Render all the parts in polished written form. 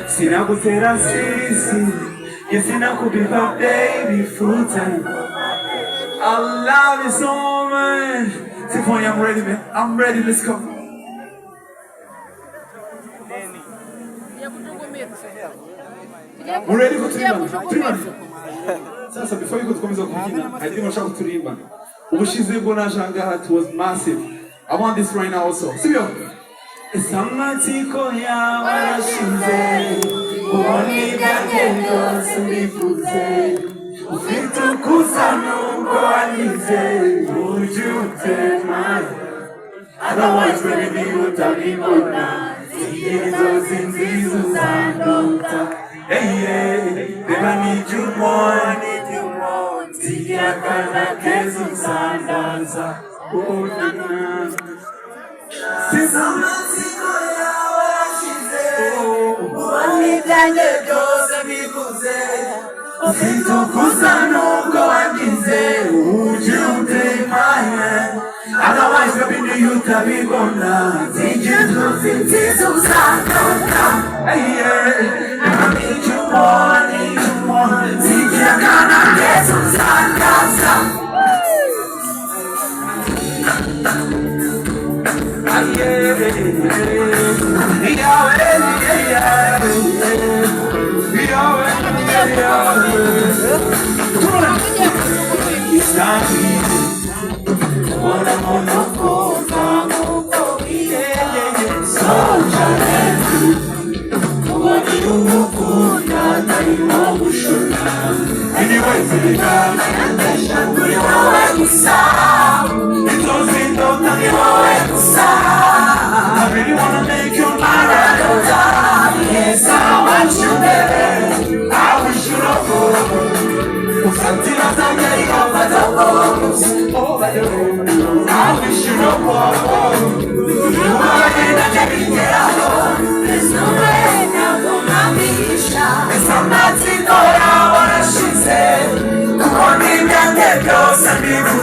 Sina kutera sisi, sina kubiba baby full time. I love you so much. Tiffany, I'm ready, man. I'm ready. Let's go. We're ready for Turimba. Sasa, before you go to Komeza, I didn't want to shout to Turimba. Ubushize Shanga, it was massive. I want this right now also. Sibyo. Samatiko ya warashize, uoni gagendo sunifuze, ufitu kusanuko anize, ujute mai. Otherwise, baby, you tell me more. Tiyezo zinzizu zanota. Hey, baby, I need you more. Tiyakana kezu zandanza. Oh, na. Samatiko ya warashize, uoni gagendo sunifuze, ufitu kusanuko anize, ujute mai. Otherwise, baby, you can be gone now. Did you do things so sad? I need you more. Did you gonna get some sad? It's not easy. I really wanna make you mine. Yes, I want you there. I wish you no good. Something I don't get over the walls. I wish you no more. You are in a jacket. There's no way I'm gonna be shy. It's not in I wanna she said. Come on in and get close and be good.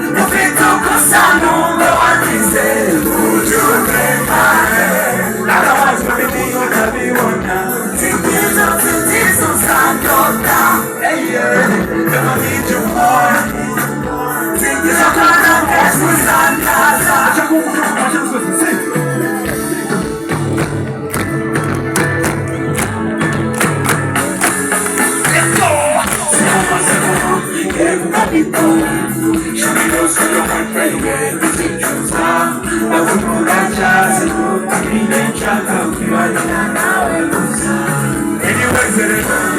If it took us, I know no one is there. Would you take my hand? Otherwise, baby, you can be one now. Take this up to this on Santo down. I need you more. Take this up and guess who's on Gaza. Let's go! Show me those who don't want to where we take you down. I will put that jazz and put the meaning track of you. I don't know how it goes. Anyways,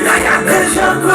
I got the show.